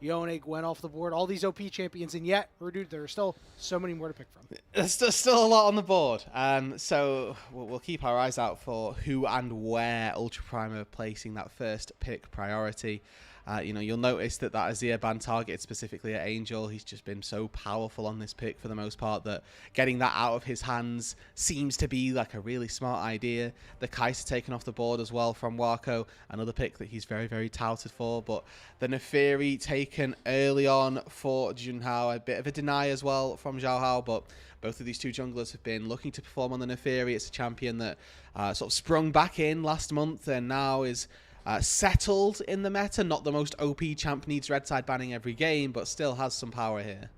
Yone, Gwen off the board, all these OP champions, and yet, Roodood, there are still so many more to pick from. There's still a lot on the board, so we'll keep our eyes out for who and where Ultra Prime are placing that first pick priority. You'll notice that Azir ban targeted specifically at Angel. He's just been so powerful on this pick for the most part that getting that out of his hands seems to be like a really smart idea. The Kai'Sa taken off the board as well from Wako, another pick that he's very, very touted for. But the Neferi taken early on for Junhao, a bit of a deny as well from Xiaohao, but both of these two junglers have been looking to perform on the Neferi. It's a champion that sort of sprung back in last month and now is settled in the meta. Not the most OP champ, needs red side banning every game, but still has some power here.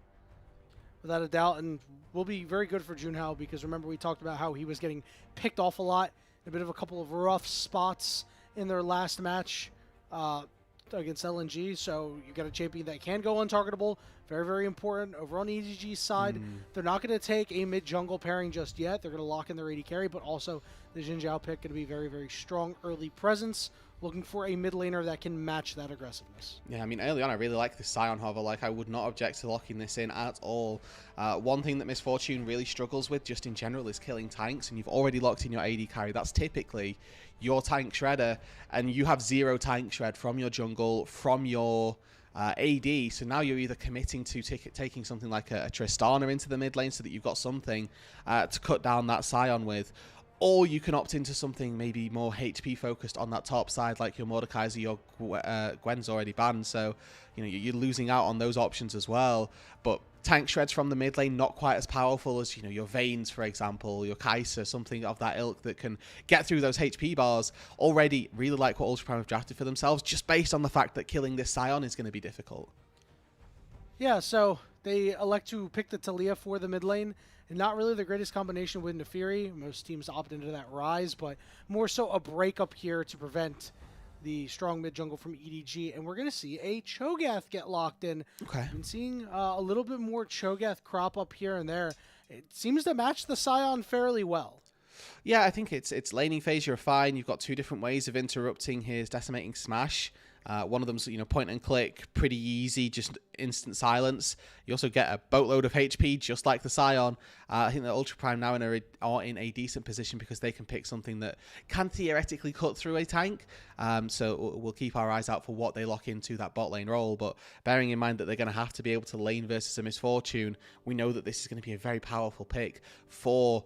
Without a doubt, and will be very good for Junhao, because remember we talked about how he was getting picked off a lot, a bit of a couple of rough spots in their last match against LNG, so you got a champion that can go untargetable. Very, very important. Over on EDG's side, they're not going to take a mid-jungle pairing just yet. They're going to lock in their AD carry, but also the Junhao pick going to be very, very strong early presence, looking for a mid laner that can match that aggressiveness. Yeah, I mean, early on, I really like this Sion hover. Like, I would not object to locking this in at all. One thing that Miss Fortune really struggles with, just in general, is killing tanks, and you've already locked in your AD carry. That's typically your tank shredder, and you have 0 tank shred from your jungle, from your AD, so now you're either committing to taking something like a Tristana into the mid lane so that you've got something to cut down that Sion with, or you can opt into something maybe more HP focused on that top side, like your Mordekaiser, your Gwen's already banned, so you're losing out on those options as well. But tank shreds from the mid lane, not quite as powerful as your Vaynes, for example, your Kai'Sa, something of that ilk that can get through those HP bars. Already really like what Ultra Prime have drafted for themselves, just based on the fact that killing this Sion is going to be difficult. Yeah, so they elect to pick the Talia for the mid lane. And not really the greatest combination with Neferi. Most teams opt into that Rise, but more so a breakup here to prevent the strong mid jungle from EDG. And we're going to see a Cho'Gath get locked in. Okay. I've been seeing a little bit more Cho'Gath crop up here and there. It seems to match the Sion fairly well. Yeah, I think it's laning phase, you're fine. You've got 2 different ways of interrupting his decimating smash. One of them's point and click, pretty easy, just instant silence. You also get a boatload of HP, just like the Sion. I think that Ultra Prime now are in a decent position because they can pick something that can theoretically cut through a tank. So we'll keep our eyes out for what they lock into that bot lane role. But bearing in mind that they're going to have to be able to lane versus a Misfortune, we know that this is going to be a very powerful pick for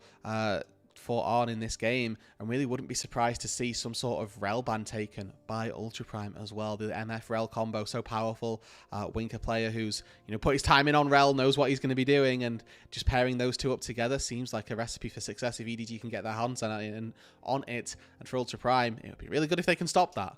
Arn in this game, and really wouldn't be surprised to see some sort of Rel ban taken by Ultra Prime as well. The MF Rel combo, so powerful. Winker player who's put his time in on Rel, knows what he's going to be doing, and just pairing those two up together seems like a recipe for success if EDG can get their hands on it. And for Ultra Prime, it would be really good if they can stop that.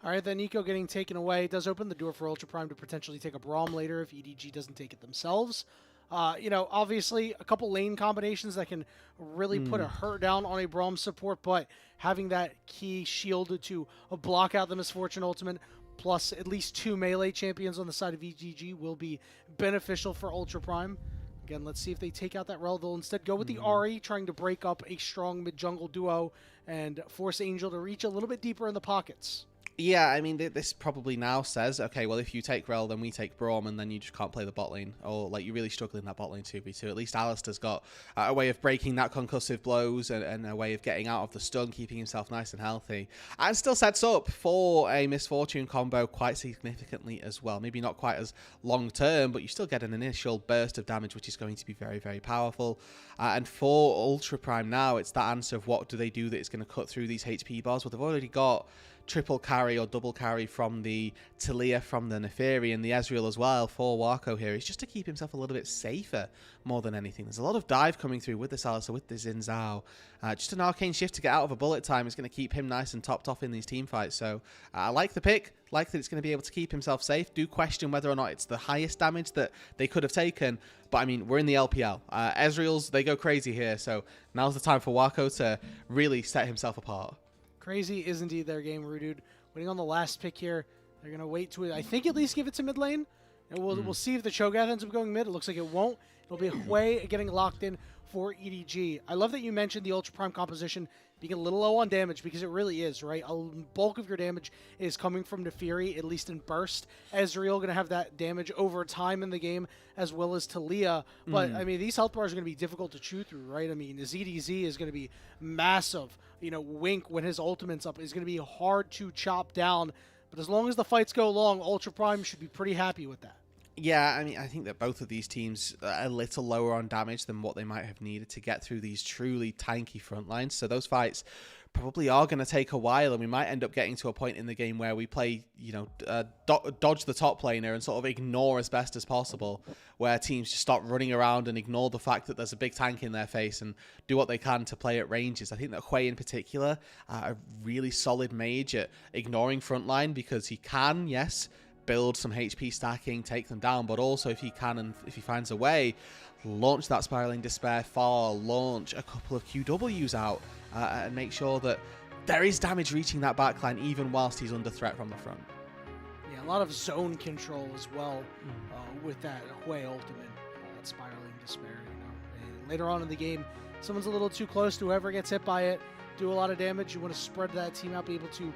All right, then Nico getting taken away does open the door for Ultra Prime to potentially take a Braum later if EDG doesn't take it themselves. Obviously a couple lane combinations that can really put a hurt down on a Braum support, but having that key shield to block out the Misfortune ultimate, plus at least 2 melee champions on the side of EDG will be beneficial for Ultra Prime. Again, let's see if they take out that Rel. They'll instead go with the Ahri, trying to break up a strong mid-jungle duo and force Angel to reach a little bit deeper in the pockets. Yeah, I mean, this probably now says, okay, well, if you take Rel, then we take Braum, and then you just can't play the bot lane. Or, you're really struggling in that bot lane 2v2. At least Alistair's got a way of breaking that concussive blows and a way of getting out of the stun, keeping himself nice and healthy. And still sets up for a Misfortune combo quite significantly as well. Maybe not quite as long-term, but you still get an initial burst of damage, which is going to be very, very powerful. And for Ultra Prime now, it's that answer of what do they do that is going to cut through these HP bars. Well, they've already got triple carry or double carry from the Talia, from the Neferi, and the Ezreal as well for Wako here. It's just to keep himself a little bit safer more than anything. There's a lot of dive coming through with this Alistair, with the Xin Zhao. Just an arcane shift to get out of a bullet time is going to keep him nice and topped off in these team fights. So I like the pick, like that it's going to be able to keep himself safe. Do question whether or not it's the highest damage that they could have taken. But I mean, we're in the LPL. Ezreals, they go crazy here. So now's the time for Wako to really set himself apart. Crazy is indeed their game, Roodood. Waiting on the last pick here. They're going to wait to, I think, at least give it to mid lane. And we'll see if the Cho'Gath ends up going mid. It looks like it won't. It'll be Hui getting locked in for EDG. I love that you mentioned the Ultra Prime composition being a little low on damage, because it really is, right? A bulk of your damage is coming from Neferi, at least in burst. Ezreal going to have that damage over time in the game, as well as Talia. But, I mean, these health bars are going to be difficult to chew through, right? I mean, the ZDZ is going to be massive. You know, Wink, when his ultimate's up, is going to be hard to chop down. But as long as the fights go long, Ultra Prime should be pretty happy with that. Yeah, I mean, I think that both of these teams are a little lower on damage than what they might have needed to get through these truly tanky front lines. So those fights probably are going to take a while, and we might end up getting to a point in the game where we play, you know, dodge the top laner and sort of ignore as best as possible, where teams just stop running around and ignore the fact that there's a big tank in their face and do what they can to play at ranges. I think that Hui in particular, a really solid mage at ignoring frontline, because he can, yes, build some HP stacking, take them down, but also if he can and if he finds a way, launch that Spiraling Despair far, launch a couple of QWs out, and make sure that there is damage reaching that backline even whilst he's under threat from the front. Yeah, a lot of zone control as well with that Hui ultimate, that Spiraling Despair. You know, and later on in the game, someone's a little too close to whoever gets hit by it, do a lot of damage. You want to spread that team out, be able to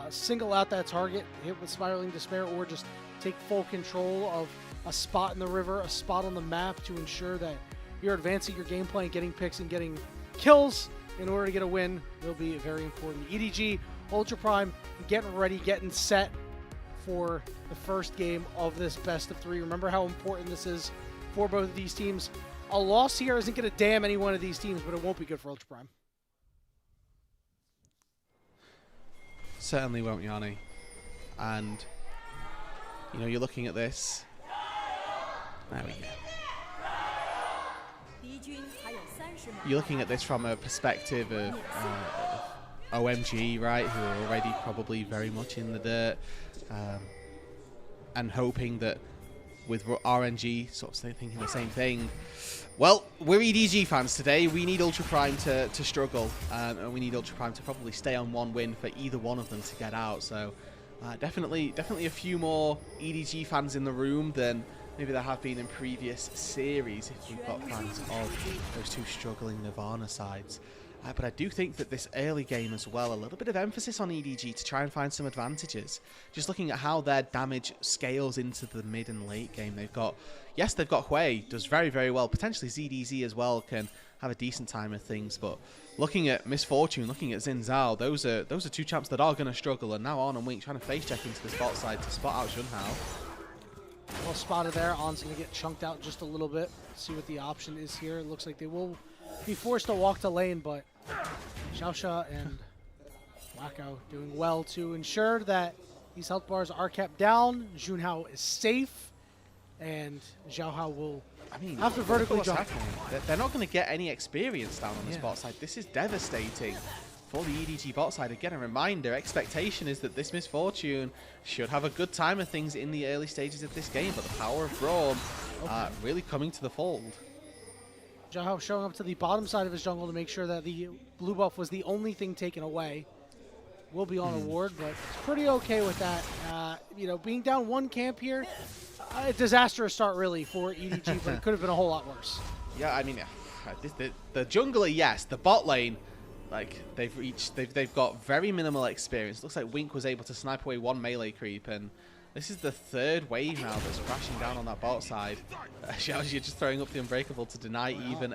single out that target, hit with Spiraling Despair, or just take full control of a spot in the river, a spot on the map, to ensure that you're advancing your gameplay and getting picks and getting kills in order to get a win will be very important. EDG, Ultra Prime, getting ready, getting set for the first game of this best of 3. Remember how important this is for both of these teams. A loss here isn't going to damn any one of these teams, but it won't be good for Ultra Prime. Certainly won't, Yanni. And, you know, you're looking at this. There we go. You're looking at this from a perspective of OMG, right, who are already probably very much in the dirt, and hoping that with RNG sort of thinking the same thing. Well, we're EDG fans today. We need Ultra Prime to struggle, and we need Ultra Prime to probably stay on one win for either one of them to get out. So definitely a few more EDG fans in the room than maybe there have been in previous series if we've got fans of those two struggling Nirvana sides. But I do think that this early game as well, a little bit of emphasis on EDG to try and find some advantages. Just looking at how their damage scales into the mid and late game. They've got Hui, does very, very well. Potentially ZDZ as well can have a decent time of things. But looking at Misfortune, looking at Xin Zhao, those are two champs that are going to struggle. And now On and Wink trying to face check into the spot side to spot out Junhao. Well spotted there. On's going to get chunked out just a little bit. See what the option is here. It looks like they will be forced to walk to lane, but Xiaohao and Wako doing well to ensure that these health bars are kept down. Junhao is safe, and Xiaohao will have to vertically jump. They're not going to get any experience down on the spot side. This is devastating for the EDG bot side. Again, a reminder, expectation is that this Misfortune should have a good time of things in the early stages of this game, but the power of Braum really coming to the fold. Junhao showing up to the bottom side of his jungle to make sure that the blue buff was the only thing taken away. Will be on a ward, but it's pretty okay with that. You know, being down one camp here, a disastrous start really for EDG, but it could have been a whole lot worse. Yeah, I mean, the jungler, yes. The bot lane, like they've got very minimal experience. Looks like Wink was able to snipe away one melee creep, and this is the third wave now that's crashing down on that bot side. Xiaohao just throwing up the Unbreakable to deny even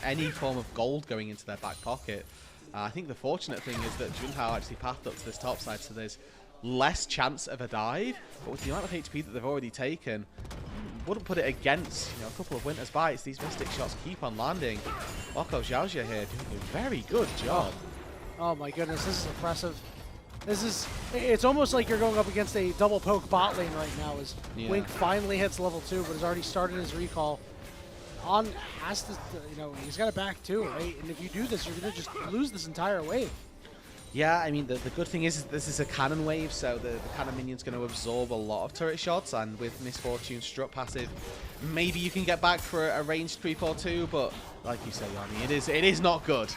any form of gold going into their back pocket. I think the fortunate thing is that Junhao actually pathed up to this top side, so there's less chance of a dive. But with the amount of HP that they've already taken, wouldn't put it against, you know, a couple of Winter's Bites. These Mystic shots keep on landing. Wako Xiaohao here doing a very good job. Oh my goodness, this is impressive. It's almost like you're going up against a double poke bot lane right now as Wink finally hits level 2, but has already started his recall. On has to, you know, he's got it back too, right? And if you do this, you're going to just lose this entire wave. Yeah, I mean, the good thing is this is a cannon wave, so the cannon minion's going to absorb a lot of turret shots, and with Misfortune strut passive, maybe you can get back for a ranged creep or two, but like you say, Yanni, it is not good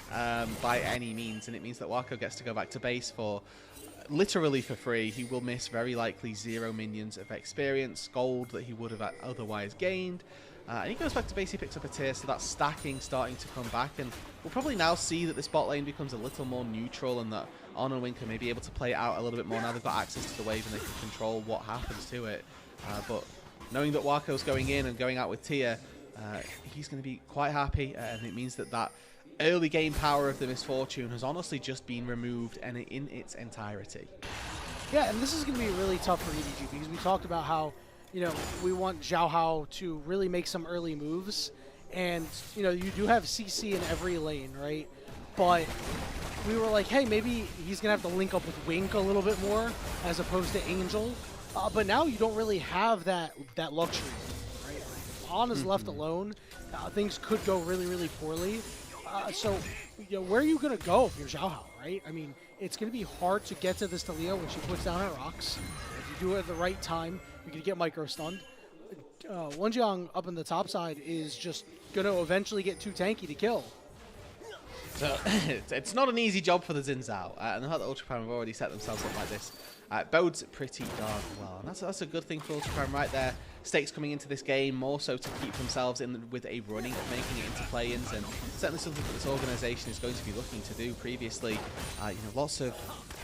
by any means, and it means that Wako gets to go back to base for literally for free. He will miss very likely 0 minions of experience, gold that he would have otherwise gained. And he goes back to base, he picks up a tier, so that's stacking starting to come back, and we'll probably now see that this bot lane becomes a little more neutral and that On and Wink may be able to play it out a little bit more. Now they've got access to the wave and they can control what happens to it. But knowing that Wako's going in and going out with tier, he's going to be quite happy, and it means that that early game power of the Misfortune has honestly just been removed and in its entirety. Yeah, and this is going to be really tough for EDG because we talked about how, you know, we want Xiaohao to really make some early moves, and, you know, you do have CC in every lane, right? But we were like, hey, maybe he's going to have to link up with Wink a little bit more as opposed to Angel. But now you don't really have that luxury, right? If On is left alone, things could go really, really poorly. So, you know, where are you going to go if you're Xiaohao, right? I mean, it's going to be hard to get to this Talia when she puts down her rocks. If you do it at the right time, you're going to get micro-stunned. Wenjiang up in the top side is just going to eventually get too tanky to kill. So, it's not an easy job for the Xin Zhao, and the fact that Ultra Prime have already set themselves up like this bodes pretty dark well. And that's a good thing for Ultra Prime right there. Stakes coming into this game, more so to keep themselves in with a running of making it into play-ins, and certainly something that this organisation is going to be looking to do. Previously, you know, lots of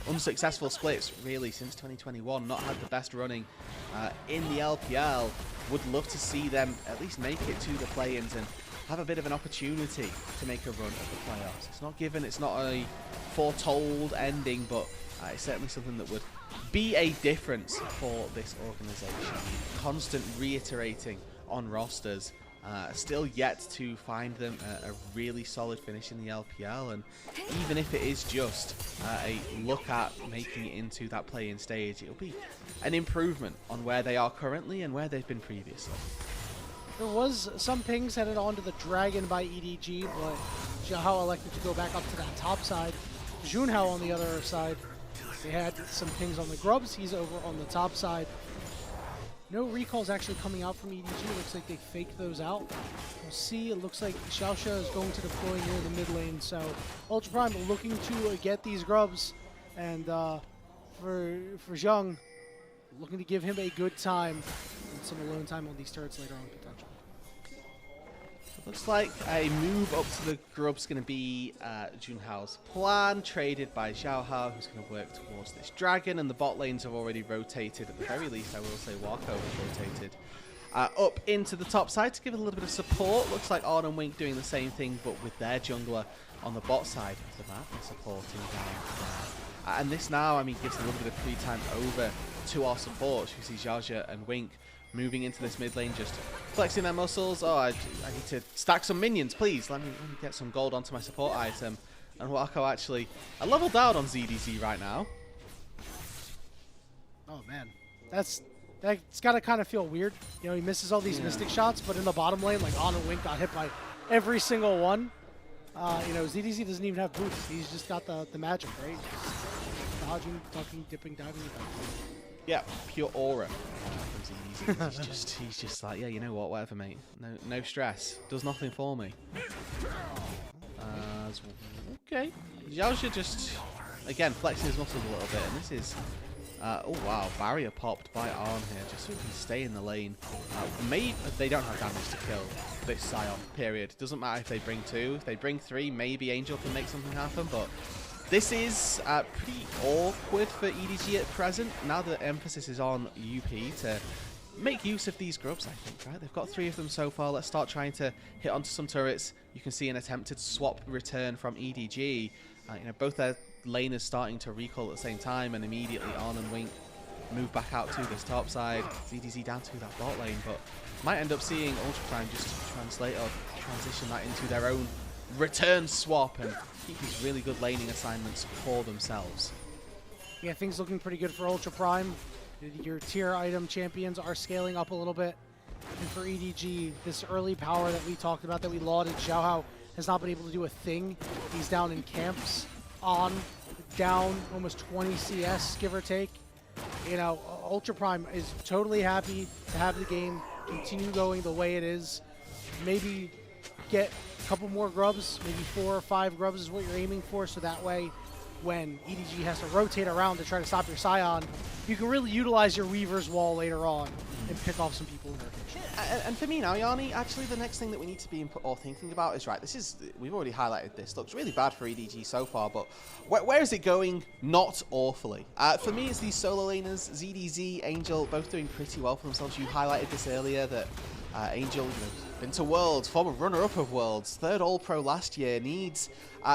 unsuccessful splits really since 2021, not had the best running in the LPL. Would love to see them at least make it to the play-ins and have a bit of an opportunity to make a run at the playoffs. It's not given, it's not a foretold ending, but it's certainly something that would be a difference for this organisation. Constant reiterating on rosters, still yet to find them a really solid finish in the LPL, and even if it is just a look at making it into that play-in stage, it'll be an improvement on where they are currently and where they've been previously. There was some pings headed onto the Dragon by EDG, but Xiaohao elected to go back up to that top side. Junhao on the other side, they had some pings on the Grubs. He's over on the top side. No recalls actually coming out from EDG. Looks like they faked those out. We'll see. It looks like Xiaohao is going to deploy near the mid lane. So Ultra Prime looking to get these Grubs. And for Zheng, looking to give him a good time and some alone time on these turrets later on potential. Looks like a move up to the Grub's going to be Junhao's plan, traded by Xiaohao, who's going to work towards this Dragon, and the bot lanes have already rotated. At the very least, I will say Wako has rotated up into the top side to give it a little bit of support. Looks like On and Wink doing the same thing, but with their jungler on the bot side of the map and supporting down there. And this now, I mean, gives a little bit of free time over to our support. You see Xiaohao and Wink moving into this mid lane, just flexing their muscles. Oh, I need to stack some minions, please. Let me get some gold onto my support item. And Wako actually leveled out on ZDZ right now. Oh man, that's got to kind of feel weird. You know, he misses all these mystic shots, but in the bottom lane, like On and Wink got hit by every single one. You know, ZDZ doesn't even have boots. He's just got the magic, right? Dodging, ducking, dipping, diving. Yeah, pure aura from ZDZ. he's just like, yeah, you know what, whatever, mate. No stress. Does nothing for me. Okay. Xiaohao just, again, flexing his muscles a little bit, and this is... oh wow, barrier popped by Arn here, just so he can stay in the lane. Maybe they don't have damage to kill this Scion, period. Doesn't matter if they bring 2. If they bring 3, maybe Angel can make something happen, but this is pretty awkward for EDG at present. Now the emphasis is on UP to make use of these Grubs, I think, right? They've got 3 of them so far. Let's start trying to hit onto some turrets. You can see an attempted swap return from EDG. You know, both their laners starting to recall at the same time, and immediately On and Wink move back out to this top side. ZDZ down to that bot lane, but might end up seeing Ultra Prime just translate or transition that into their own return swap and keep these really good laning assignments for themselves. Yeah, things looking pretty good for Ultra Prime. Your tier item champions are scaling up a little bit. And for EDG, this early power that we talked about, that we lauded, Xiaohao has not been able to do a thing. He's down in camps, On, down almost 20 CS, give or take. You know, Ultra Prime is totally happy to have the game continue going the way it is. Maybe get a couple more Grubs, maybe 4 or 5 Grubs is what you're aiming for, so that way when EDG has to rotate around to try to stop your Scion, you can really utilize your Weaver's Wall later on and pick off some people in rotation. And for me now, Yanni, actually the next thing that we need to be thinking about is, right, we've already highlighted this, looks really bad for EDG so far, but where is it going? Not awfully. For me, it's these solo laners, ZDZ, Angel, both doing pretty well for themselves. You highlighted this earlier, that Angel, been to Worlds, former runner-up of Worlds, third All-Pro last year, needs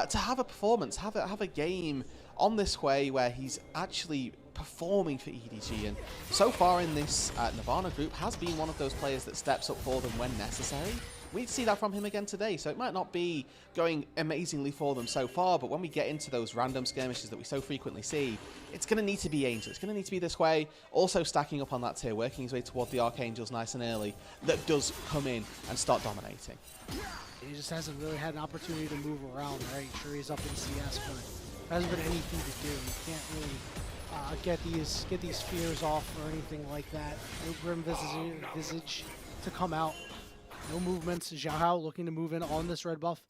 to have a performance, have a game on this way where he's actually performing for EDG, and so far in this Nirvana group has been one of those players that steps up for them when necessary. We need to see that from him again today, so it might not be going amazingly for them so far, but when we get into those random skirmishes that we so frequently see, it's going to need to be Angel. It's going to need to be this way, also stacking up on that tier, working his way toward the Archangels nice and early, that does come in and start dominating. He just hasn't really had an opportunity to move around, right? Sure, he's up in CS, but there hasn't been anything to do. You can't really get these fears off or anything like that. No Grim Visage to come out. No movements. Xiaohao looking to move in on this red buff.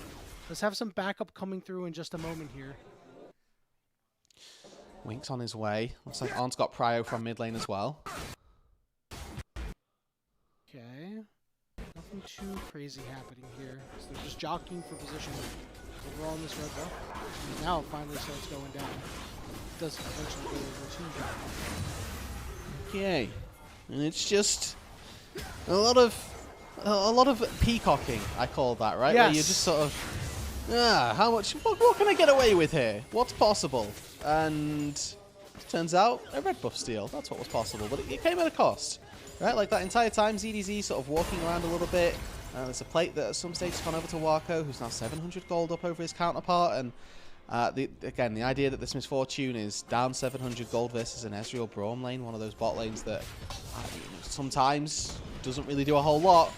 Let's have some backup coming through in just a moment here. Wink's on his way. Looks like Arn's got prio from mid lane as well. Okay. Nothing too crazy happening here. So they're just jockeying for position over on this red buff. And now it finally starts going down. It does eventually go over to Junhao. Okay. And it's just a lot of peacocking, I call that, right? Yes. Where you're just sort of, how much, what can I get away with here? What's possible? And turns out a red buff steal. That's what was possible, but it came at a cost, right? Like that entire time, ZDZ sort of walking around a little bit. There's a plate that at some stage has gone over to Wako, who's now 700 gold up over his counterpart. And again, the idea that this misfortune is down 700 gold versus an Ezreal Braum lane, one of those bot lanes that sometimes doesn't really do a whole lot.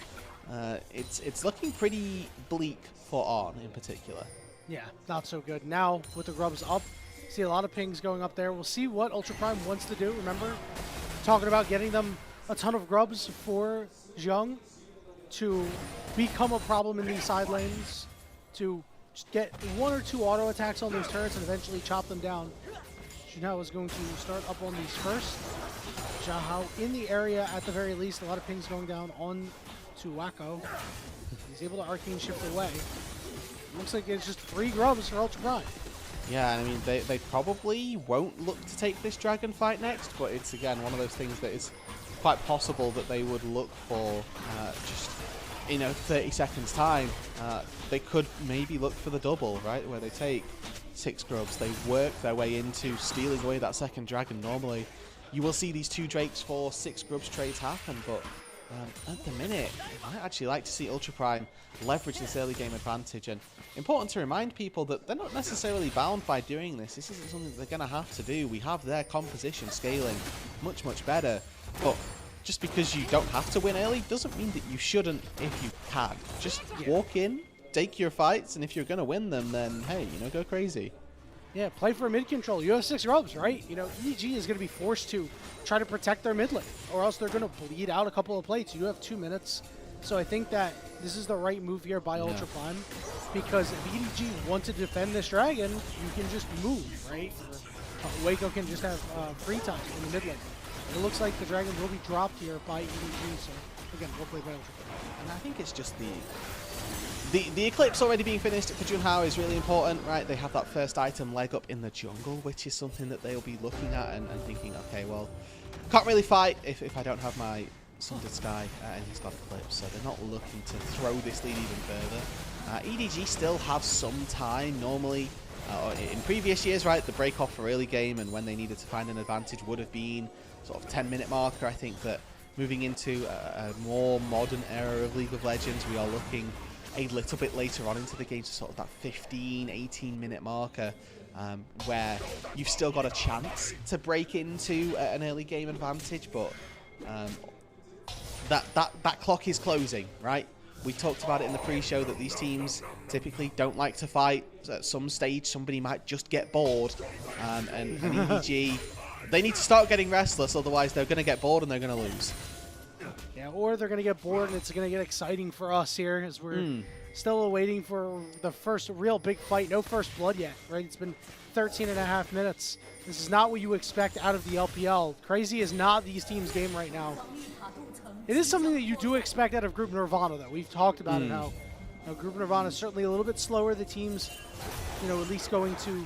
It's looking pretty bleak for Arn in particular. Yeah, not so good. Now, with the grubs up, see a lot of pings going up there. We'll see what Ultra Prime wants to do. Remember, talking about getting them a ton of grubs for Jung to become a problem in these side lanes, to just get one or two auto attacks on those turrets and eventually chop them down. Junhao is going to start up on these first. Xiaohao in the area at the very least. A lot of pings going down on to Wako. He's able to arcane shift away. Looks like it's just 3 grubs for Ultra Prime. Yeah, I mean, they probably won't look to take this dragon fight next, but it's, again, one of those things that is quite possible that they would look for just, 30 seconds time. They could maybe look for the double, right, where they take 6 grubs. They work their way into stealing away that second dragon. Normally, you will see these 2 drakes for 6 grubs trades happen, but at the minute, I'd actually like to see Ultra Prime leverage this early game advantage. And important to remind people that they're not necessarily bound by doing this. This isn't something that they're going to have to do. We have their composition scaling much, much better. But just because you don't have to win early doesn't mean that you shouldn't if you can. Just walk in, take your fights, and if you're going to win them, then hey, go crazy. Yeah, play for mid control. You have 6 grubs, right? EDG is going to be forced to try to protect their mid lane, or else they're going to bleed out a couple of plates. You have 2 minutes. So I think that this is the right move here by Ultra Prime, because if EDG want to defend this dragon, you can just move, right? Wako can just have free time in the mid lane. It looks like the dragon will be dropped here by EDG, so again, we'll play by Ultra Prime. And I think it's just the Eclipse already being finished for Junhao is really important, right? They have that first item leg up in the jungle, which is something that they'll be looking at and thinking, okay, well, can't really fight if I don't have my Sundered Sky, and he's got Eclipse, so they're not looking to throw this lead even further. EDG still have some time normally. In previous years, right, the break off for early game and when they needed to find an advantage would have been sort of 10-minute marker. I think that moving into a more modern era of League of Legends, we are looking a little bit later on into the game to sort of that 15, 18-minute marker, where you've still got a chance to break into an early game advantage, but that clock is closing, right? We talked about it in the pre-show that these teams typically don't like to fight. At some stage, somebody might just get bored, and EDG, they need to start getting restless, otherwise they're going to get bored and they're going to lose. Yeah, or they're going to get bored and it's going to get exciting for us here as we're still waiting for the first real big fight. No first blood yet, right? It's been 13.5 minutes. This is not what you expect out of the LPL. Crazy is not these teams' game right now. It is something that you do expect out of Group Nirvana, though. We've talked about it how Group Nirvana is certainly a little bit slower. The teams, at least going to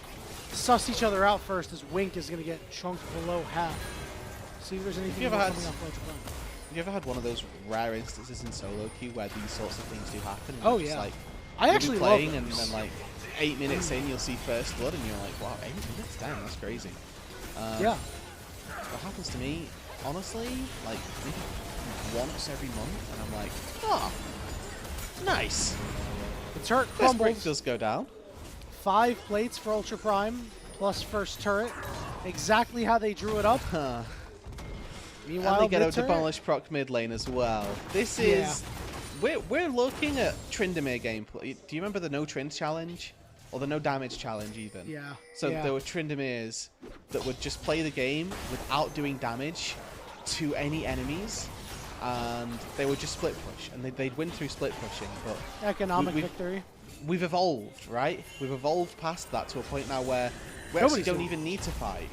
suss each other out first, as Wink is going to get chunked below half. See if there's anything coming off Ultra Prime. Have you ever had one of those rare instances in solo queue where these sorts of things do happen? Oh, it's yeah. Like, I actually love playing, and then like 8 minutes in, you'll see first blood, and you're like, wow, 8 minutes? Damn, that's crazy. Yeah. What happens to me, honestly, like maybe once every month, and I'm like, oh, nice. The turret First break crumbles. does go down. 5 plates for Ultra Prime, plus first turret. Exactly how they drew it up. Meanwhile, And they get a mid-turret. demolish proc mid lane as well. This is... We're looking at Tryndamere gameplay. Do you remember the no Trind challenge? Or the no damage challenge even? Yeah. So there were Tryndameres that would just play the game without doing damage to any enemies. And they would just split push. And they'd win through split pushing. But Economic victory. we've evolved, right? We've evolved past that to a point now where we actually don't even need to fight.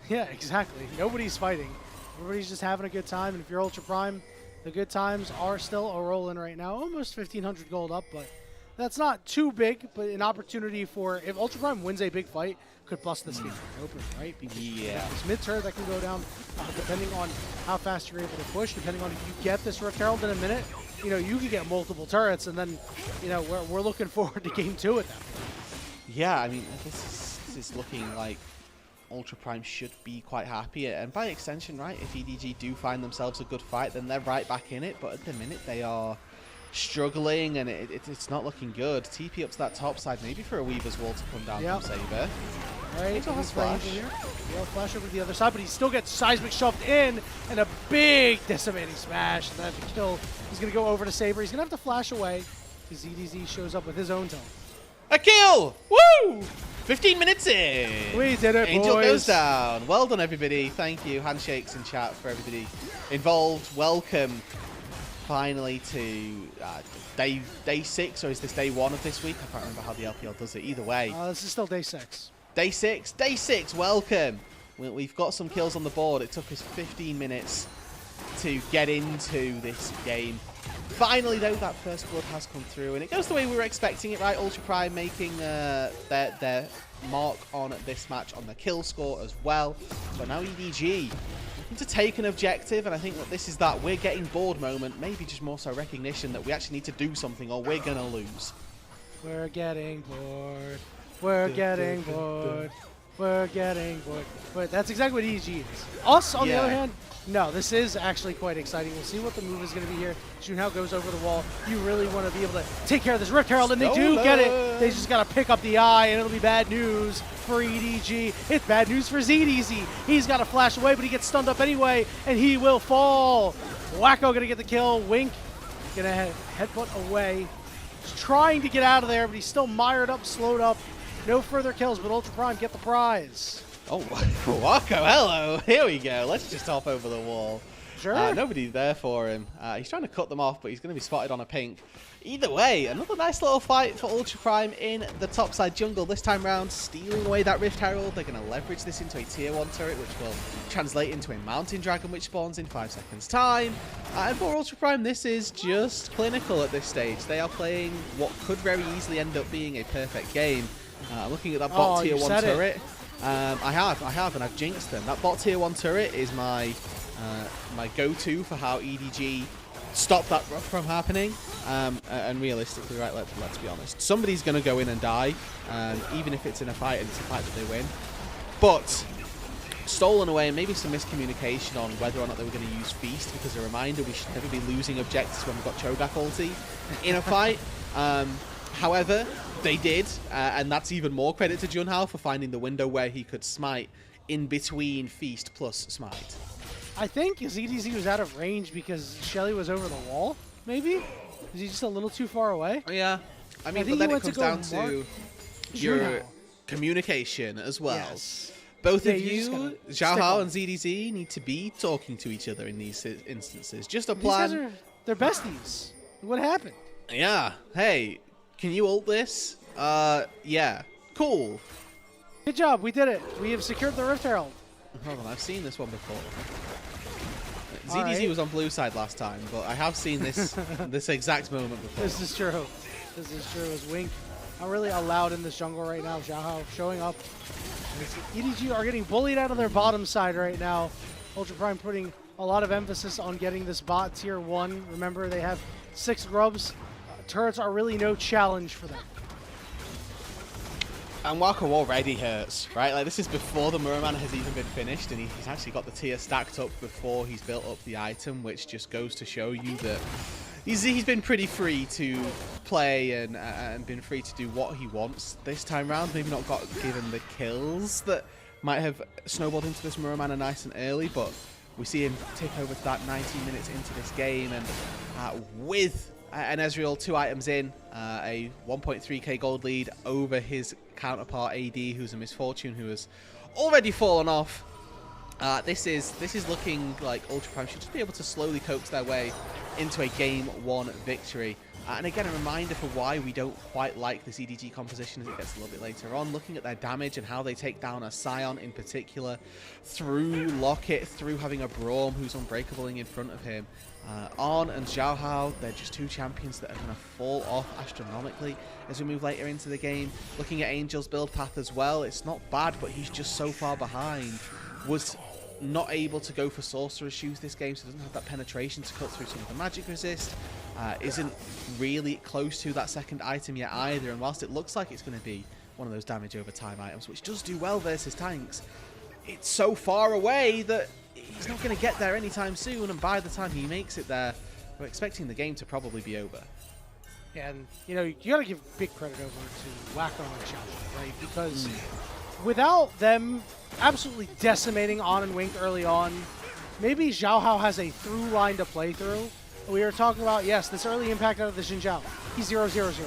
Yeah, exactly. Nobody's fighting. Everybody's just having a good time. And if you're Ultra Prime, the good times are still a rolling right now. Almost 1,500 gold up, but that's not too big. But an opportunity for, if Ultra Prime wins a big fight, could bust this game open, right? Because this mid turret that can go down, depending on how fast you're able to push, depending on if you get this Rift Herald in a minute, you could get multiple turrets, and then, we're looking forward to game 2 at that point. Yeah, I mean, this is looking like Ultra Prime should be quite happy, and by extension, right, if EDG do find themselves a good fight, then they're right back in it, but at the minute they are struggling, and it's not looking good. TP up to that top side, maybe for a Weaver's Wall to come down from Saber. Right, He's he's flash. here. Flash over to the other side, but he still gets Seismic shoved in, and a big decimating smash. And that's a kill. He's going to go over to Saber. He's going to have to flash away, because EDZ shows up with his own tone. A kill! Woo! 15 minutes in! We did it, Angel boys. goes down. Well done, everybody. Thank you. Handshakes in chat for everybody involved. Welcome, finally, to day 6, or is this day 1 of this week? I can't remember how the LPL does it. Either way. This is still day 6. Day 6. Day 6. Welcome. We've got some kills on the board. It took us 15 minutes to get into this game. Finally, though, that first blood has come through, and it goes the way we were expecting it, right? Ultra Prime making their mark on this match on the kill score as well. But now EDG looking to take an objective, and I think that this is that we're getting bored moment, maybe just more so recognition that we actually need to do something or we're going to lose. We're getting bored. We're getting bored. We're getting bored. But that's exactly what EDG is. Us, on the other hand, no, this is actually quite exciting. We'll see what the move is going to be here. Junhao goes over the wall. You really want to be able to take care of this Rift Herald, and they do get it. They just got to pick up the eye, and it'll be bad news for EDG. It's bad news for ZDZ. He's got to flash away, but he gets stunned up anyway, and he will fall. Wako going to get the kill. Wink going to headbutt away. He's trying to get out of there, but he's still mired up, slowed up. No further kills, but Ultra Prime get the prize. Oh, Wako, hello. Here we go. Let's just hop over the wall. Sure. Nobody's there for him. He's trying to cut them off, but he's going to be spotted on a pink. Either way, another nice little fight for Ultra Prime in the topside jungle. This time round, stealing away that Rift Herald. They're going to leverage this into a tier 1 turret, which will translate into a Mountain Dragon, which spawns in 5 seconds' time. And for Ultra Prime, this is just clinical at this stage. They are playing what could very easily end up being a perfect game. Looking at that bot tier 1 turret. I have, and I've jinxed them. That bot tier 1 turret is my my go-to for how EDG stop that from happening. And realistically, right, let's be honest, somebody's going to go in and die, even if it's in a fight and it's a fight that they win. But stolen away, and maybe some miscommunication on whether or not they were going to use Feast, because a reminder, we should never be losing objectives when we've got Cho'Gath ulti in a fight. However, they did, and that's even more credit to Junhao for finding the window where he could smite in between Feast plus smite. I think ZDZ was out of range because Shelly was over the wall, maybe? Is he just a little too far away? Oh, yeah. I mean, but then it comes down to your communication as well. Yes. Both of you, Xiaohao and ZDZ, need to be talking to each other in these instances. Just a plan. These guys they're besties. What happened? Yeah. Hey, can you ult this? Yeah. Cool. Good job, we did it. We have secured the Rift Herald. Hold on, I've seen this one before. All ZDZ right. was on blue side last time, but I have seen this this exact moment before. This is true. This is true. As Wink not really allowed in this jungle right now. Xiaohao showing up. EDG are getting bullied out of their bottom side right now. Ultra Prime putting a lot of emphasis on getting this bot tier 1. Remember, they have 6 grubs. Turrets are really no challenge for them. And Wako already hurts, right? Like, this is before the Merman has even been finished, and he's actually got the tier stacked up before he's built up the item, which just goes to show you that he's been pretty free to play and been free to do what he wants this time round. Maybe not got given the kills that might have snowballed into this Merman nice and early, but we see him tick over to that 19 minutes into this game, and with an Ezreal 2 items in, a 1.3k gold lead over his counterpart AD, who's a misfortune, who has already fallen off. This is looking like Ultra Prime should just be able to slowly coax their way into a Game 1 victory. And again, a reminder for why we don't quite like this EDG composition as it gets a little bit later on. Looking at their damage and how they take down a Scion in particular, through Locket, through having a Braum who's unbreakable in front of him. On and Xiaohao, they're just 2 champions that are going to fall off astronomically as we move later into the game. Looking at Angel's build path as well, it's not bad, but he's just so far behind. Was not able to go for Sorcerer's Shoes this game, so doesn't have that penetration to cut through some of the magic resist. Isn't really close to that second item yet either, and whilst it looks like it's going to be one of those damage over time items, which does do well versus tanks, it's so far away that he's not going to get there anytime soon, and by the time he makes it there, we're expecting the game to probably be over. And, you know, you got to give big credit over to Wako and Xiaohao, right? Because without them absolutely decimating On and Wink early on, maybe Xiaohao has a through line to play through. We were talking about, yes, this early impact out of the Junhao. He's 0-0-0.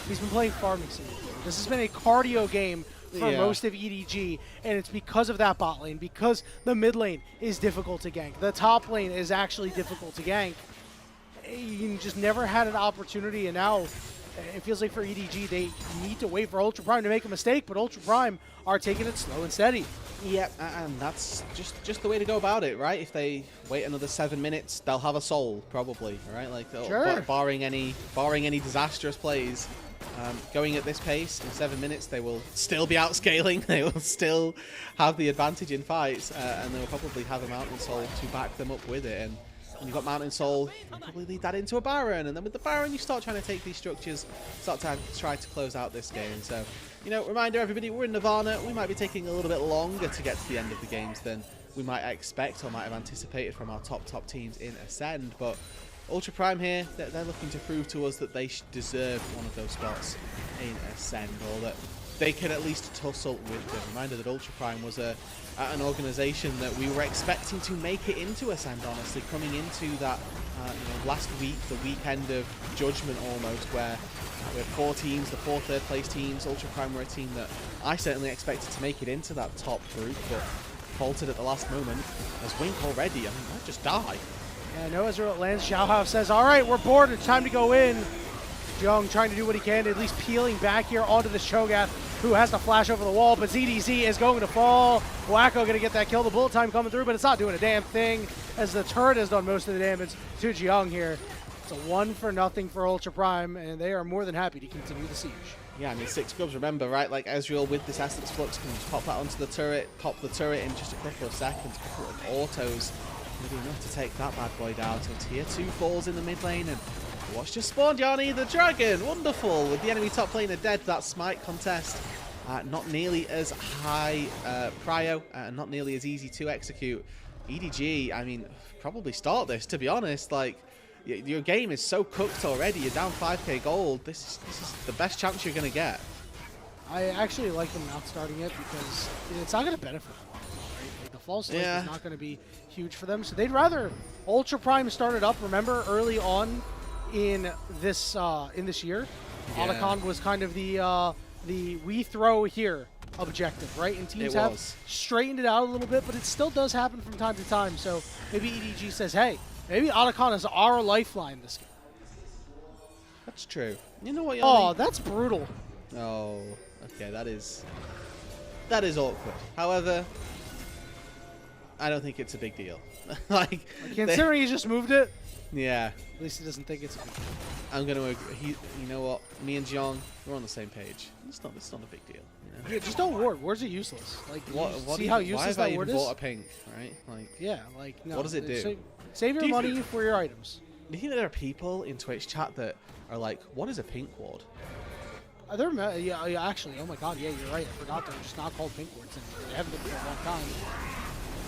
He's been playing Farming Simulator. This has been a cardio game for most of EDG, and it's because of that bot lane, because the mid lane is difficult to gank. The top lane is actually difficult to gank. You just never had an opportunity, and now it feels like for EDG, they need to wait for Ultra Prime to make a mistake, but Ultra Prime are taking it slow and steady. Yep, and that's just the way to go about it, right? If they wait another 7 minutes, they'll have a soul, probably, right? Like, sure. barring any disastrous plays. Going at this pace, in 7 minutes, they will still be outscaling. They will still have the advantage in fights, and they will probably have a Mountain Soul to back them up with it. And when you've got Mountain Soul, you probably lead that into a Baron, and then with the Baron, you start trying to take these structures, start to try to close out this game. So, you know, reminder everybody, we're in Nirvana. We might be taking a little bit longer to get to the end of the games than we might expect or might have anticipated from our top teams in Ascend, but Ultra Prime here, they're looking to prove to us that they deserve one of those spots in Ascend, or that they can at least tussle with them. Reminder that Ultra Prime was an organisation that we were expecting to make it into Ascend, honestly, coming into that last week, the weekend of Judgment almost, where we had 4 teams, the 4 third-place teams. Ultra Prime were a team that I certainly expected to make it into that top group, but faltered at the last moment. As Wink already, I mean, might just die. Yeah, no Ezreal lands. Xiaohao says, all right, we're bored. It's time to go in. Jung trying to do what he can, at least peeling back here onto the Shogath, who has to flash over the wall, but ZDZ is going to fall. Wako going to get that kill. The bullet time coming through, but it's not doing a damn thing, as the turret has done most of the damage to Jung here. It's a 1-0 for Ultra Prime, and they are more than happy to continue the siege. Yeah, I mean, 6 grubs, remember, right? Like, Ezreal with this Essence Flux can just pop that onto the turret, pop the turret in just a couple of seconds, a couple of autos. Maybe enough to take that bad boy down. So tier 2 falls in the mid lane, and what's just spawned, Yanni? The dragon! Wonderful! With the enemy top laner dead, that smite contest not nearly as high prio, not nearly as easy to execute. EDG, I mean, probably start this, to be honest. Like, your game is so cooked already. You're down 5k gold. This is the best chance you're going to get. I actually like them not starting it because it's not going to benefit them. Right? Like, the false life is not going to be huge for them, so they'd rather Ultra Prime start it up. Remember, early on in this year, Otacon was kind of the we throw here objective, right? And teams have straightened it out a little bit, but it still does happen from time to time. So maybe EDG says, hey, maybe Otacon is our lifeline this game. That's true. You know what, Yanni? Oh, that's brutal. Oh, okay, that is That is awkward. However, I don't think it's a big deal. Like, considering he just moved it, yeah. at least he doesn't think it's a big deal. I'm gonna agree. You know what? Me and John, we're on the same page. It's not a big deal. You know? Yeah, just don't ward. Wards are useless. Like, What see how useless that ward is? is? Bought a pink, right? Like, Yeah, like no. What does it do? Save your money for your items. Do you think there are people in Twitch chat that are like, "What is a pink ward?" Are there? Yeah, actually. Oh my God. Yeah, you're right. I forgot they're just not called pink wards anymore. They haven't been for a long time.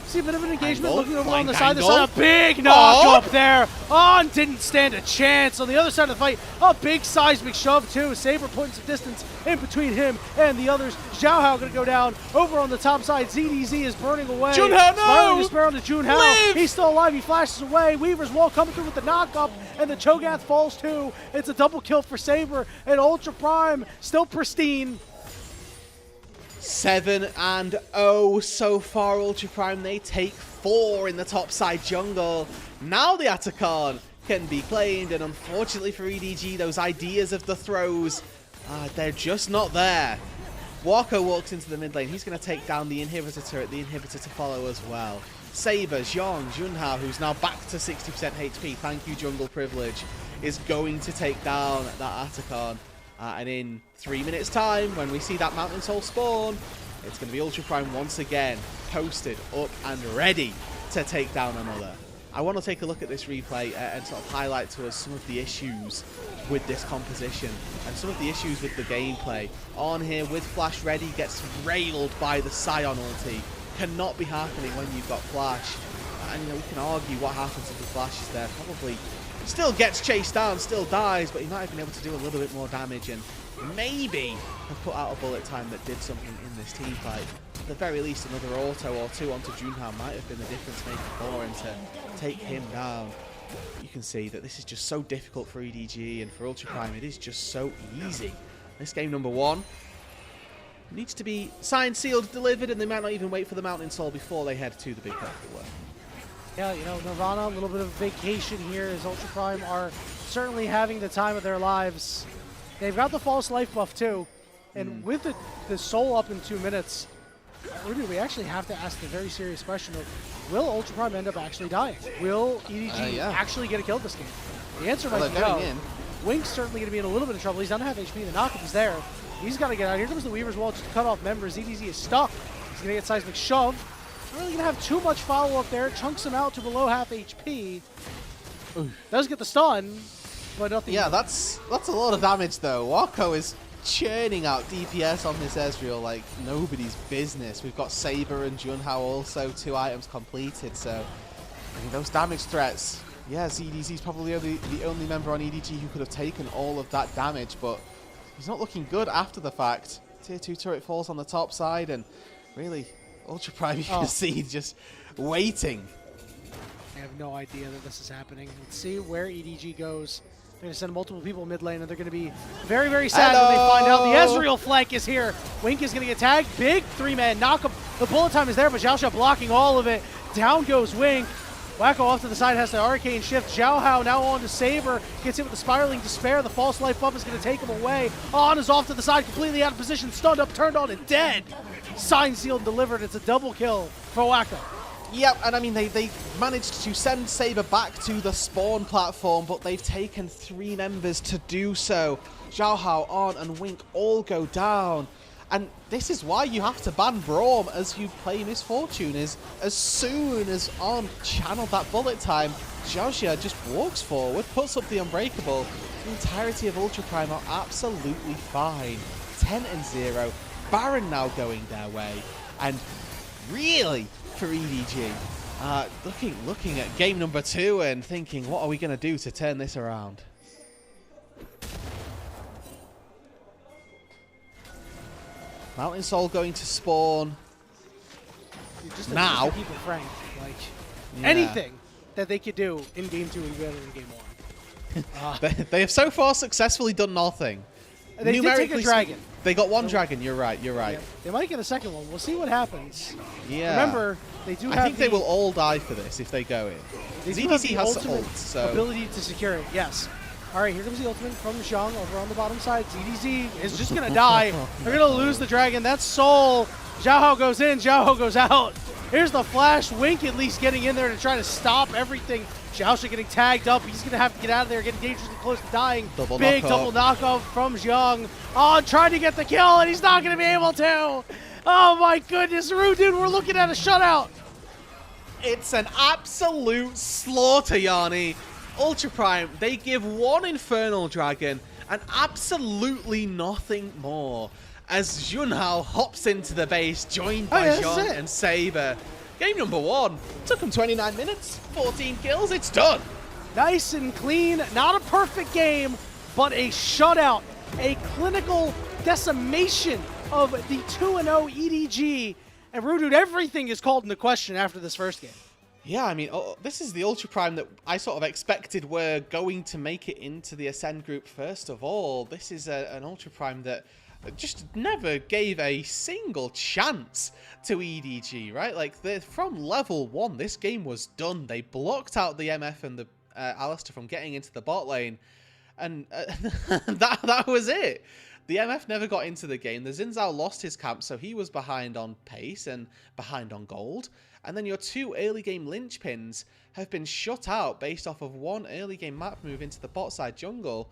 See a bit of an engagement, Angle, looking over on the side. angle. There's a big knock up there. On didn't stand a chance. On the other side of the fight, a big seismic shove too. Saber putting some distance in between him and the others. Xiaohao gonna go down. Over on the top side, ZDZ is burning away. Junhao, no! Spiraling despair onto Junhao. Live! He's still alive. He flashes away. Weaver's wall coming through with the knock up, and the Cho'Gath falls too. It's a double kill for Saber, and Ultra Prime still pristine. 7-0 so far, Ultra Prime. They take 4 in the top side jungle. Now the Atacon can be claimed, and unfortunately for EDG, those ideas of the throws, they're just not there. Wako walks into the mid lane. He's going to take down the inhibitor turret, the inhibitor to follow as well. Saber, Zhong, Junhao, who's now back to 60% HP, thank you jungle privilege, is going to take down that Atacon. And in 3 minutes time, when we see that Mountain Soul spawn, it's going to be Ultra Prime once again, posted up and ready to take down another. I want to take a look at this replay and sort of highlight to us some of the issues with this composition and some of the issues with the gameplay. On here with Flash ready, gets railed by the Scion ulti. Cannot be happening when you've got Flash. And you know, we can argue what happens if the Flash is there. Probably still gets chased down, still dies, but he might have been able to do a little bit more damage and maybe have put out a bullet time that did something in this team fight. At the very least, another auto or two onto Junhao might have been the difference maker for him to take him down. You can see that this is just so difficult for EDG, and for Ultra Prime it is just so easy. This game number 1 needs to be signed, sealed, delivered, and they might not even wait for the Mountain Soul before they head to the big purple one. Yeah, you know, Nirvana, a little bit of vacation here as Ultra Prime are certainly having the time of their lives. They've got the false life buff too, and with the soul up in 2 minutes, Roodood, we actually have to ask the very serious question of, will Ultra Prime end up actually dying? Will EDG actually get a kill this game? The answer might be no. Wink's certainly going to be in a little bit of trouble. He's down to half HP. The knockup is there. He's got to get out. Here comes the Weaver's Wall just to cut off members. EDG is stuck. He's going to get seismic shove. Not really going to have too much follow-up there. Chunks him out to below half HP. Ooh. Does get the stun, but nothing. Yeah, that's a lot of damage though. Wako is churning out DPS on this Ezreal like nobody's business. We've got Saber and Junhao also 2 items completed, so I mean, those damage threats. Yeah, ZDZ's probably the only member on EDG who could have taken all of that damage, but he's not looking good after the fact. Tier 2 turret falls on the top side, and really, Ultra Prime, you can see just waiting. I have no idea that this is happening. Let's see where EDG goes. They're going to send multiple people mid lane, and they're going to be very, very sad when they find out the Ezreal flank is here. Wink is going to get tagged. Big 3-man knock-up. The bullet time is there, but Xiaohao blocking all of it. Down goes Wink. Wako off to the side has the arcane shift. Xiaohao now on to Saber. Gets hit with the spiraling despair. The false life buff is going to take him away. On is off to the side, completely out of position. Stunned up, turned on, and dead. Signed, sealed, delivered. It's a double kill for Wako. Yep, and I mean, they managed to send Saber back to the spawn platform, but they've taken 3 members to do so. Xiaohao, On, and Wink all go down. And this is why you have to ban Braum as you play Misfortune, is as soon as On channeled that bullet time, Xiaoxia just walks forward, puts up the Unbreakable. The entirety of Ultra Prime are absolutely fine. 10-0. Baron now going their way. And really, for EDG, looking at game number 2 and thinking, what are we going to do to turn this around? Mountain Soul going to spawn just now. To keep it frank, like anything that they could do in game 2 would be better than game 1. They have so far successfully done nothing. They did take a dragon. They got 1 dragon. You're right. You're right. Yeah, they might get a second one. We'll see what happens. Yeah. Remember, they do. I think they will all die for this if they go in. ZDC has the ult, so ability to secure it. Yes. All right, here comes the ultimate from Zhang over on the bottom side. ZDZ is just going to die. They're going to lose the dragon. That soul Xiaohao goes in, Xiaohao goes out. Here's the flash. Wink at least getting in there to try to stop everything. Xiaohao getting tagged up. He's going to have to get out of there, getting dangerously close to dying. Big double knockoff from Xiang. Oh, trying to get the kill, and he's not going to be able to. Oh my goodness, Roodood, we're looking at a shutout. It's an absolute slaughter, Yanni. Ultra Prime, they give one Infernal Dragon and absolutely nothing more. As Junhao hops into the base, joined by Zhong and Saber. Game number 1. Took him 29 minutes, 14 kills, it's done. Nice and clean. Not a perfect game, but a shutout. A clinical decimation of the 2-0 EDG. And Roodood, everything is called into question after this first game. Yeah, I mean, this is the Ultra Prime that I sort of expected were going to make it into the Ascend group first of all. This is an Ultra Prime that just never gave a single chance to EDG, right? Like, from level 1, this game was done. They blocked out the MF and the Alistar from getting into the bot lane, and that was it. The MF never got into the game. The Xin Zhao lost his camp, so he was behind on pace and behind on gold. And then your 2 early game linchpins have been shut out based off of 1 early game map move into the bot side jungle.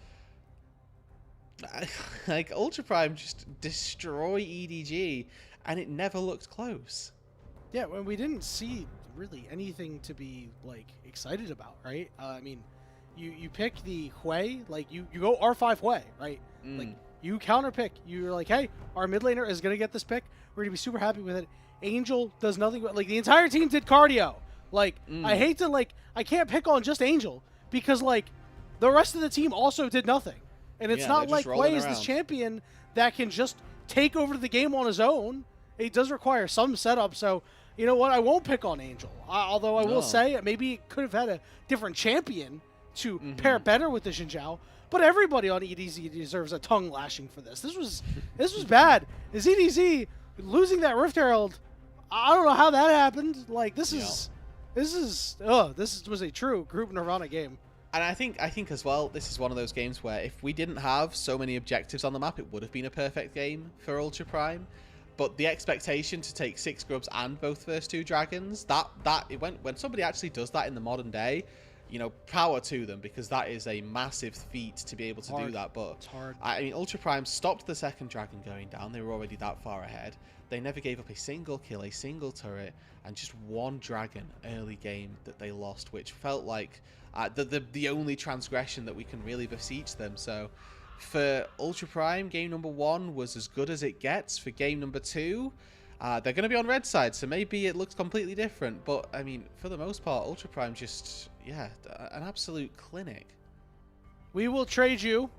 Like, Ultra Prime just destroy EDG, and it never looked close. Yeah, well, we didn't see really anything to be, like, excited about, right? I mean, you pick the Hui, like, you go R5 Hui, right? Like, you counter pick. You're like, hey, our mid laner is going to get this pick. We're going to be super happy with it. Angel does nothing but, like, the entire team did cardio. Like, I hate to, like, I can't pick on just Angel because, like, the rest of the team also did nothing. And it's not like Hui is this champion that can just take over the game on his own. It does require some setup. So, you know what? I won't pick on Angel. Although I will say maybe it could have had a different champion to pair better with the Junhao. But everybody on EDZ deserves a tongue lashing for this. This was bad. Is EDZ losing that Rift Herald? I don't know how that happened. Like, this was a true group Nirvana game. And I think as well, this is one of those games where if we didn't have so many objectives on the map, it would have been a perfect game for Ultra Prime. But the expectation to take 6 grubs and both first 2 dragons, when somebody actually does that in the modern day, you know, power to them, because that is a massive feat to be able to do that. But it's hard. I mean, Ultra Prime stopped the second dragon going down. They were already that far ahead. They never gave up a single kill, a single turret, and just 1 dragon early game that they lost, which felt like the only transgression that we can really beseech them. So for Ultra Prime, game number 1 was as good as it gets. For game number 2, they're going to be on red side, so maybe it looks completely different. But, I mean, for the most part, Ultra Prime just, yeah, an absolute clinic. We will trade you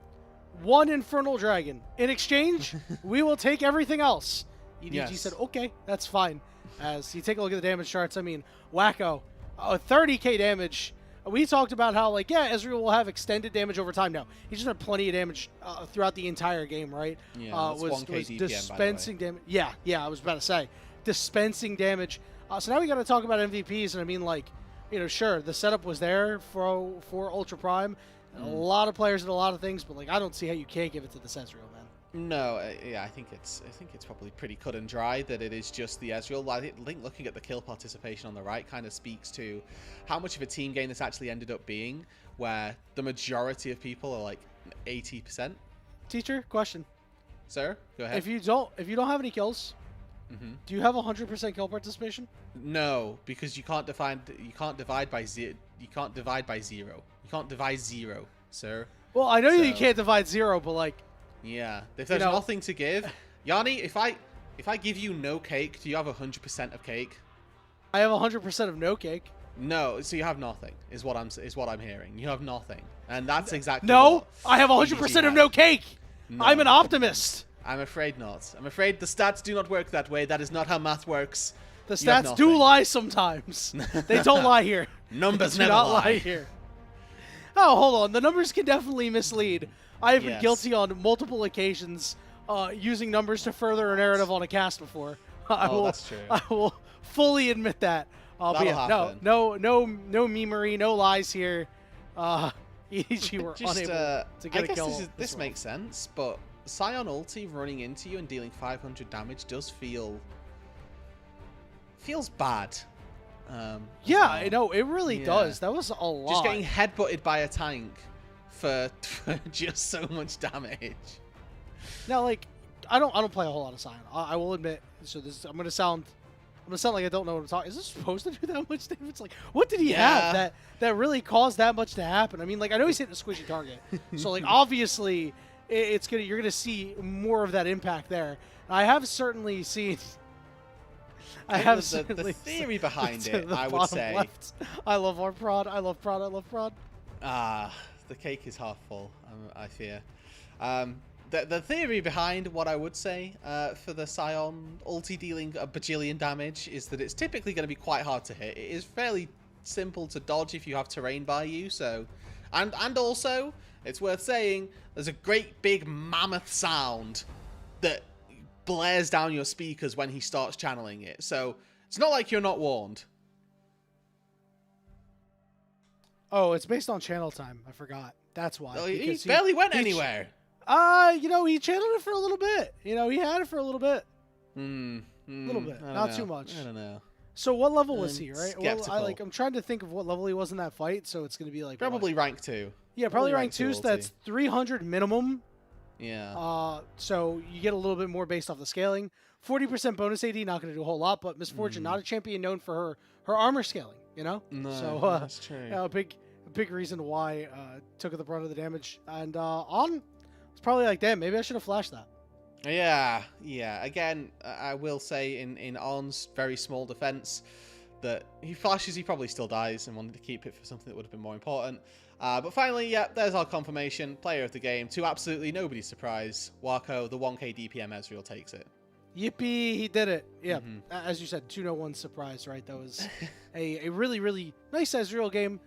1 Infernal Dragon. In exchange, we will take everything else. EDG said, okay, that's fine. As you take a look at the damage charts, I mean, Wako, 30k damage. We talked about how, like, yeah, Ezreal will have extended damage over time. No, he just had plenty of damage throughout the entire game, right? Yeah, was 1k DPM, dispensing damage. Yeah, I was about to say. Dispensing damage. So now we got to talk about MVPs, and I mean, like, you know, sure, the setup was there for Ultra Prime. A lot of players did a lot of things, but, like, I don't see how you can't give it to the Ezreal, man. No, yeah, I think it's probably pretty cut and dry that it is just the Ezreal. I think looking at the kill participation on the right kind of speaks to how much of a team game this actually ended up being, where the majority of people are like 80%. Teacher, question. Sir, go ahead. If you don't have any kills, do you have 100% kill participation? No, because you can't divide by zero. You can't divide 0, sir. Well, I know you can't divide 0, but like. Yeah, if there's nothing to give, Yanni, if I give you no cake, do you have 100% of cake? I have 100% of no cake. No, so you have nothing. Is what I'm hearing. You have nothing, and that's exactly. No, I have 100% of no cake. No. I'm an optimist. I'm afraid not. I'm afraid the stats do not work that way. That is not how math works. The stats do lie sometimes. They don't lie here. Numbers never lie here. Oh, hold on. The numbers can definitely mislead. I have been guilty on multiple occasions using numbers to further a narrative on a cast before. That's true. I will fully admit that. But yeah, no memery, no lies here. EDG were unable to get a kill. This makes sense, but Scion ulti running into you and dealing 500 damage does feel feels bad. Yeah, I know, it really does. That was a lot. Just getting headbutted by a tank for just so much damage. Now, like, I don't play a whole lot of Sion. I will admit. So I'm gonna sound like I don't know what I'm talking. Is this supposed to do that much damage? It's like, what did he have that really caused that much to happen? I mean, like, I know he's hitting a squishy target, so like obviously you're gonna see more of that impact there. I have certainly seen. I have the theory behind it. I would say. Left. I love our prod. I love prod. I love prod. The cake is half full. I fear. The theory behind what I would say for the Sion ulti dealing a bajillion damage is that it's typically going to be quite hard to hit. It is fairly simple to dodge if you have terrain by you. So, and also it's worth saying there's a great big mammoth sound that blares down your speakers when he starts channeling it. So it's not like you're not warned. Oh, it's based on channel time. I forgot. That's why. Oh, he barely went anywhere. He channeled it for a little bit. He had it for a little bit. A little bit. Not too much. I don't know. So what level was he, right? Skeptical. Well, I'm trying to think of what level he was in that fight, so it's going to be like... Probably rank 2. Yeah, probably rank 2, so that's 300 minimum. Yeah. So you get a little bit more based off the scaling. 40% bonus AD, not going to do a whole lot, but Misfortune, not a champion known for her armor scaling, No, so, that's true. A big reason why took the brunt of the damage. And On, it's probably like, damn, maybe I should have flashed that. Yeah. Again, I will say in On's very small defense that he flashes, he probably still dies and wanted to keep it for something that would have been more important. But finally, there's our confirmation. Player of the game, to absolutely nobody's surprise, Wako, the 1k DPM Ezreal takes it. Yippee, he did it. Yeah, as you said, 2-0-1 surprise, right? That was a really, really nice Ezreal game.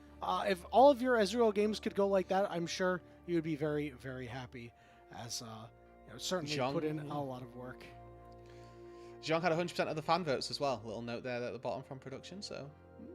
If all of your Ezreal games could go like that, I'm sure you would be very, very happy, as certainly put in a lot of work. Zhang had 100% of the fan votes as well. Little note there at the bottom from production, so...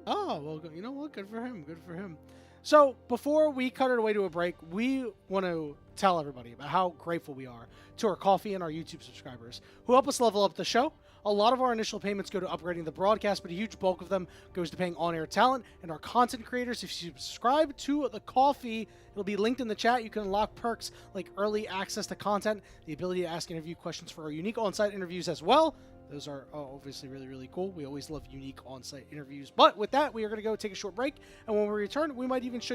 Oh, well, you know what? Good for him. Good for him. So, before we cut it away to a break, we want to tell everybody about how grateful we are to our Coffee and our YouTube subscribers who help us level up the show. A lot of our initial payments go to upgrading the broadcast, but a huge bulk of them goes to paying on-air talent and our content creators. If you subscribe to the Coffee, it'll be linked in the chat. You can unlock perks like early access to content, the ability to ask interview questions for our unique on-site interviews as well. Those are obviously really, really cool. We always love unique on-site interviews. But with that, we are going to go take a short break. And when we return, we might even show